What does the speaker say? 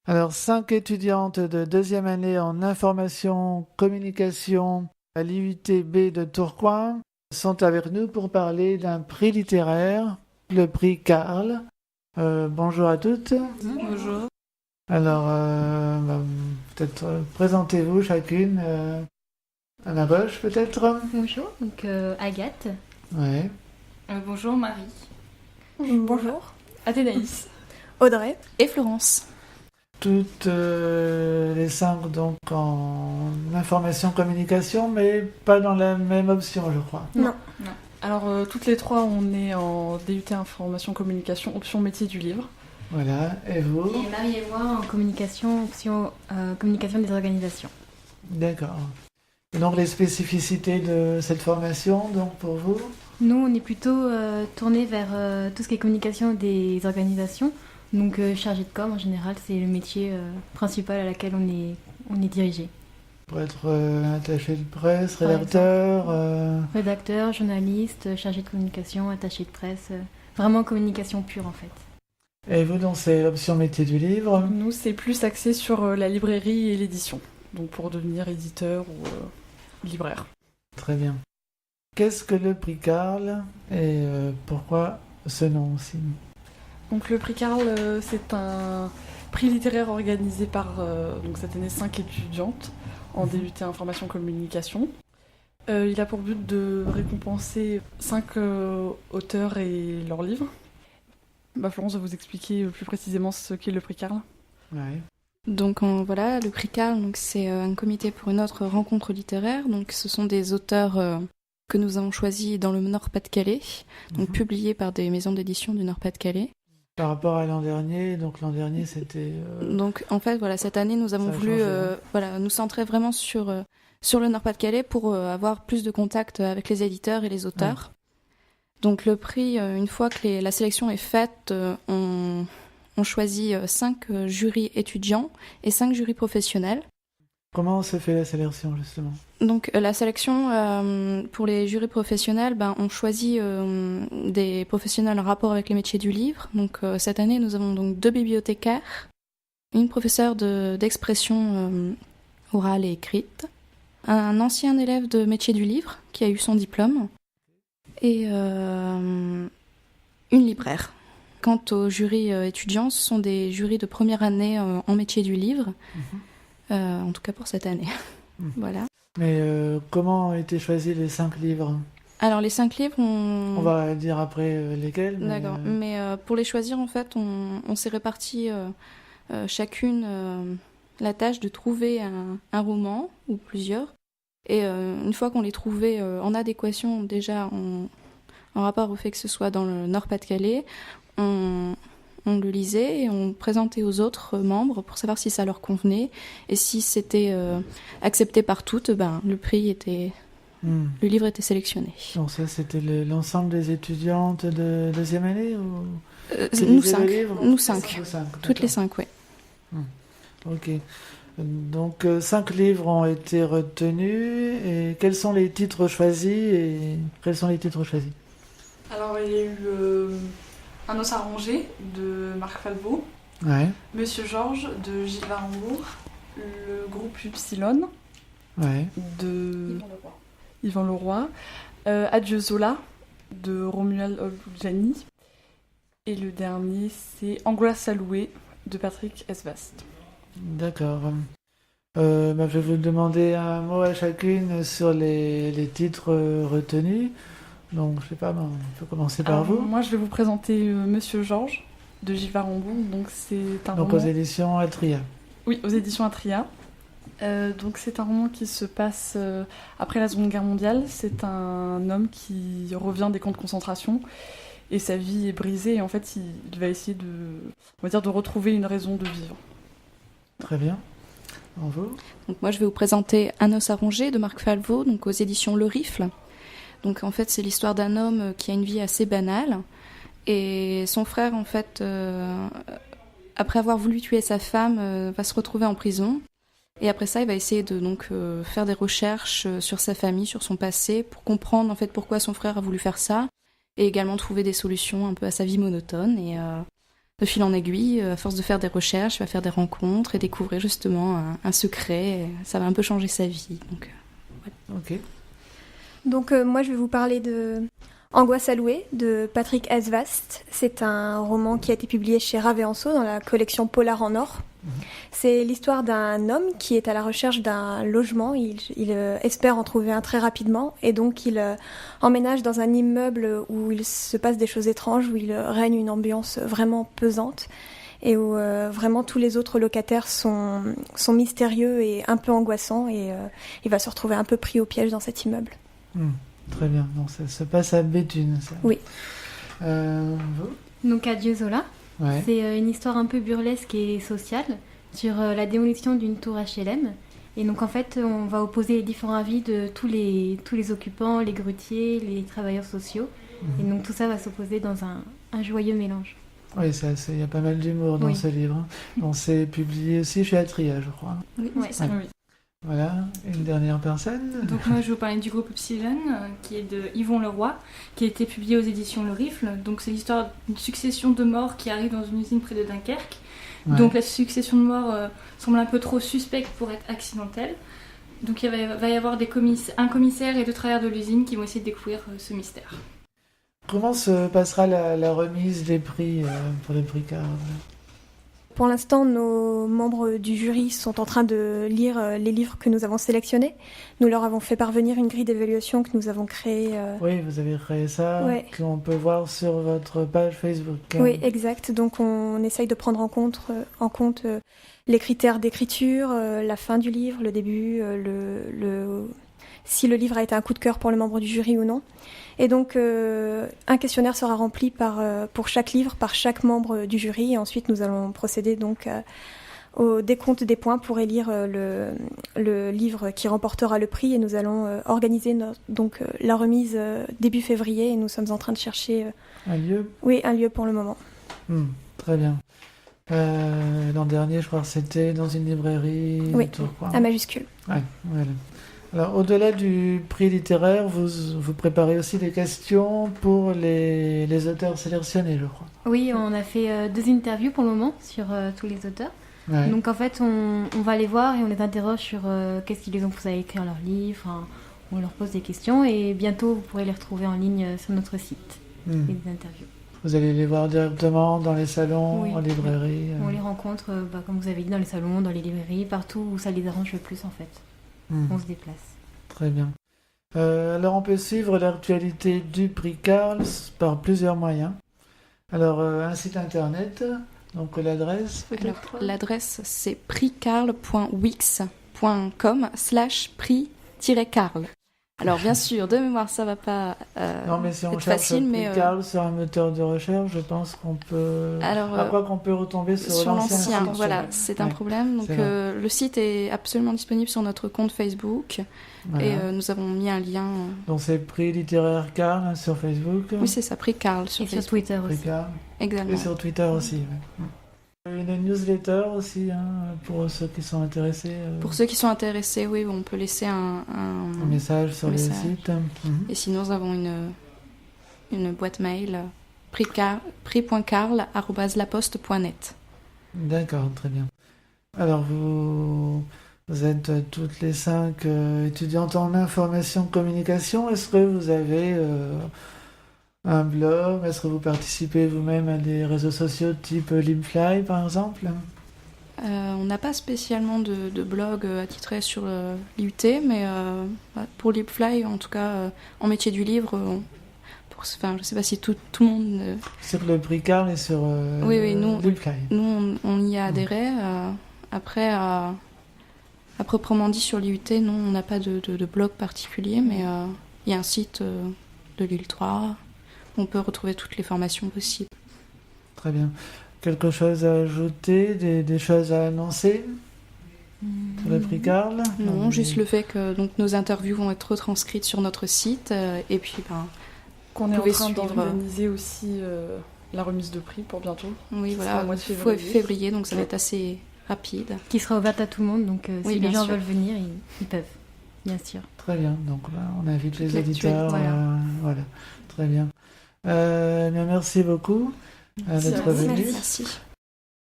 Alors, 5 étudiantes de deuxième année en information communication à l'IUT-B de Tourcoing sont avec nous pour parler d'un prix littéraire, le prix Karl. Bonjour à toutes. Bonjour. Alors, peut-être présentez-vous chacune à ma gauche, peut-être. Bonjour, donc Agathe. Ouais. Bonjour Marie. Bonjour. Athénaïs. Audrey et Florence. Toutes les 5 donc en information communication, mais pas dans la même option, je crois. Non. Alors toutes les trois, on est en DUT Information Communication, option métier du livre. Voilà. Et vous? Et Marie et moi en communication, option communication des organisations. D'accord. Et donc les spécificités de cette formation, donc pour vous? Nous, on est plutôt tournés vers tout ce qui est communication des organisations. Donc chargé de com, en général, c'est le métier principal à laquelle on est dirigé. Pour être attaché de presse, rédacteur Rédacteur, journaliste, chargé de communication, attaché de presse. Vraiment communication pure, en fait. Et vous, donc c'est l'option métier du livre? Nous, c'est plus axé sur la librairie et l'édition. Donc pour devenir éditeur ou libraire. Très bien. Qu'est-ce que le prix Karl et pourquoi ce nom aussi? Donc le prix Karl, c'est un prix littéraire organisé par donc cette année 5 étudiantes en DUT Information Communication. Il a pour but de récompenser 5 auteurs et leurs livres. Florence va vous expliquer plus précisément ce qu'est le prix Karl. Ouais. Donc voilà, le prix Karl, donc c'est un comité pour une autre rencontre littéraire. Donc ce sont des auteurs que nous avons choisis dans le Nord-Pas-de-Calais, donc publiés par des maisons d'édition du Nord-Pas-de-Calais. Par rapport à l'an dernier, donc l'an dernier c'était... Donc en fait, voilà, cette année nous avons voulu nous centrer vraiment sur le Nord-Pas-de-Calais pour avoir plus de contact avec les éditeurs et les auteurs. Ouais. Donc le prix, une fois que la sélection est faite, on choisit 5 jurys étudiants et 5 jurys professionnels. Comment se fait la sélection, justement? Donc la sélection, pour les jurys professionnels, on choisit des professionnels en rapport avec les métiers du livre. Donc cette année, nous avons donc 2 bibliothécaires, une professeure d'expression orale et écrite, un ancien élève de métier du livre qui a eu son diplôme, et une libraire. Quant aux jurys étudiants, ce sont des jurys de première année en métier du livre, en tout cas pour cette année. Voilà. Mais comment ont été choisis les 5 livres? Alors les 5 livres, on va dire après lesquels. Mais D'accord. Mais pour les choisir, en fait, on s'est réparti chacune la tâche de trouver un roman ou plusieurs. Et une fois qu'on les trouvait en adéquation déjà en rapport au fait que ce soit dans le Nord-Pas-de-Calais, on le lisait et on présentait aux autres membres pour savoir si ça leur convenait. Et si c'était accepté par toutes, le prix était... Le livre était sélectionné. Donc ça, c'était l'ensemble des étudiantes de deuxième année ou... Nous 5. Nous 5. Toutes les 5, oui. Ok. Donc 5 livres ont été retenus. Et quels sont les titres choisis Alors il y a eu Un os à ronger de Marc Falvaux, ouais. Monsieur Georges de Gilles Varembourg, Le groupe Upsilon ouais. de Yvan Leroy, Adieu Zola de Romuald Olgiani, et le dernier c'est Angoisse à louer de Patrick Esvast. D'accord. Je vais vous demander un mot à chacune sur les titres retenus. Donc, je sais pas, on peut commencer par vous. Moi, je vais vous présenter Monsieur Georges de Gilles Varembourg. Donc, c'est un roman... aux éditions Atria. Oui, aux éditions Atria. Donc, c'est un roman qui se passe après la Seconde Guerre mondiale. C'est un homme qui revient des camps de concentration et sa vie est brisée. Et en fait, il va essayer de retrouver une raison de vivre. Très bien. En vous? Donc, moi, je vais vous présenter Un os à ronger de Marc Falvaux, donc aux éditions Le Rifle. Donc en fait, c'est l'histoire d'un homme qui a une vie assez banale et son frère, en fait, après avoir voulu tuer sa femme, va se retrouver en prison. Et après ça, il va essayer de faire des recherches sur sa famille, sur son passé, pour comprendre en fait pourquoi son frère a voulu faire ça, et également trouver des solutions un peu à sa vie monotone. Et de fil en aiguille, à force de faire des recherches, il va faire des rencontres et découvrir justement un secret. Et ça va un peu changer sa vie. Donc, Ok. Donc moi je vais vous parler de Angoisse à louer de Patrick Esvast. C'est un roman qui a été publié chez Raveanso dans la collection Polar en or. C'est l'histoire d'un homme qui est à la recherche d'un logement. Il espère en trouver un très rapidement et donc il emménage dans un immeuble où il se passe des choses étranges, où il règne une ambiance vraiment pesante et où vraiment tous les autres locataires sont mystérieux et un peu angoissants et il va se retrouver un peu pris au piège dans cet immeuble. Très bien. Donc ça se passe à Béthune, ça. Oui. Vous Donc Adieu Zola. Ouais. C'est une histoire un peu burlesque et sociale sur la démolition d'une tour HLM. Et donc en fait, on va opposer les différents avis de tous les occupants, les grutiers, les travailleurs sociaux. Et donc tout ça va s'opposer dans un joyeux mélange. Oui, il y a pas mal d'humour dans Oui. ce livre. Donc c'est publié aussi chez Atria, je crois. oui, Ouais. c'est ça. Oui. Voilà, une dernière personne. Donc moi je vais vous parler du groupe Epsilon, qui est de Yvon Leroy, qui a été publié aux éditions Le Rifle. Donc c'est l'histoire d'une succession de morts qui arrive dans une usine près de Dunkerque. Ouais. Donc la succession de morts semble un peu trop suspecte pour être accidentelle. Donc il va y avoir un commissaire et deux travailleurs de l'usine qui vont essayer de découvrir ce mystère. Comment se passera la remise des prix pour les prix Carl? Pour l'instant, nos membres du jury sont en train de lire les livres que nous avons sélectionnés. Nous leur avons fait parvenir une grille d'évaluation que nous avons créée. Oui, vous avez créé ça, Ouais. qu'on peut voir sur votre page Facebook. Oui, exact. Donc on essaye de prendre en compte les critères d'écriture, la fin du livre, le début, si le livre a été un coup de cœur pour le membre du jury ou non. Et donc un questionnaire sera rempli pour chaque livre par chaque membre du jury. Et ensuite nous allons procéder donc au décompte des points pour élire le livre qui remportera le prix. Et nous allons organiser la remise début février. Et nous sommes en train de chercher Un lieu. un lieu pour le moment. Très bien. L'an dernier, je crois que c'était dans une librairie. Oui, Tourcoing. à majuscule. Ouais, voilà. Alors, au-delà du prix littéraire, vous préparez aussi des questions pour les auteurs sélectionnés, je crois. Oui, on a fait 2 interviews pour le moment sur tous les auteurs. Ouais. Donc en fait, on va les voir et on les interroge sur qu'est-ce qui les ont poussés à écrire leurs livres. Enfin, on leur pose des questions et bientôt vous pourrez les retrouver en ligne sur notre site, les interviews. Vous allez les voir directement dans les salons, Oui. en librairie. On les rencontre, comme vous avez dit, dans les salons, dans les librairies, partout où ça les arrange le plus en fait. On se déplace. Très bien. Alors, on peut suivre l'actualité du prix Carl par plusieurs moyens. Alors, un site internet, donc l'adresse Alors, peut-être. l'adresse, c'est prixcarl.wix.com/prix-carl. Alors, bien sûr, de mémoire, ça va pas Non, mais si on être cherche facile, prix mais Carl sur un moteur de recherche, je pense qu'on peut... Alors, à quoi qu'on peut retomber sur l'ancien l'ancien, site. voilà, c'est un Ouais, problème. Donc, c'est vrai. le site est absolument disponible sur notre compte Facebook Voilà. et nous avons mis un lien. Donc, c'est prix littéraire Carl hein, sur Facebook. Oui, c'est ça, Prix Carl sur Et sur Facebook. Twitter Prix aussi. Carl. Également. Et sur Twitter aussi. Ouais. Une newsletter aussi, hein, pour ceux qui sont intéressés. Pour ceux qui sont intéressés, oui, on peut laisser un message sur le message. site. Et sinon, nous avons une boîte mail prix.carl@laposte.net. D'accord, très bien. Alors, vous êtes toutes les 5 étudiantes en information communication. Est-ce que vous avez un blog? Est-ce que vous participez vous-même à des réseaux sociaux type Libfly, par exemple? On n'a pas spécialement de blog attitré sur l'IUT, mais pour Libfly, en tout cas, en métier du livre, je ne sais pas si tout le monde... Sur le prix Carl et sur Oui, nous, Libfly. Nous, on y a adhéré. Après, à proprement dit, sur l'IUT, non, on n'a pas de blog particulier, mais il y a un site de l'Ultra. On peut retrouver toutes les formations possibles. Très bien. Quelque chose à ajouter, des choses à annoncer sur le prix Carl? Non, juste le fait que donc, nos interviews vont être retranscrites sur notre site. Et puis, Qu'on est en pouvez train suivre. d'organiser aussi la remise de prix pour bientôt. oui, Ce sera voilà, au mois de février, donc ça va être assez rapide. Qui sera ouverte à tout le monde, donc Oui, si bien les gens sûr. veulent venir, ils peuvent, bien sûr. Très bien. Donc là, on invite les L'actualité, auditeurs. voilà. Voilà. Très bien. Bien, merci beaucoup. d'être venu. Merci. Merci.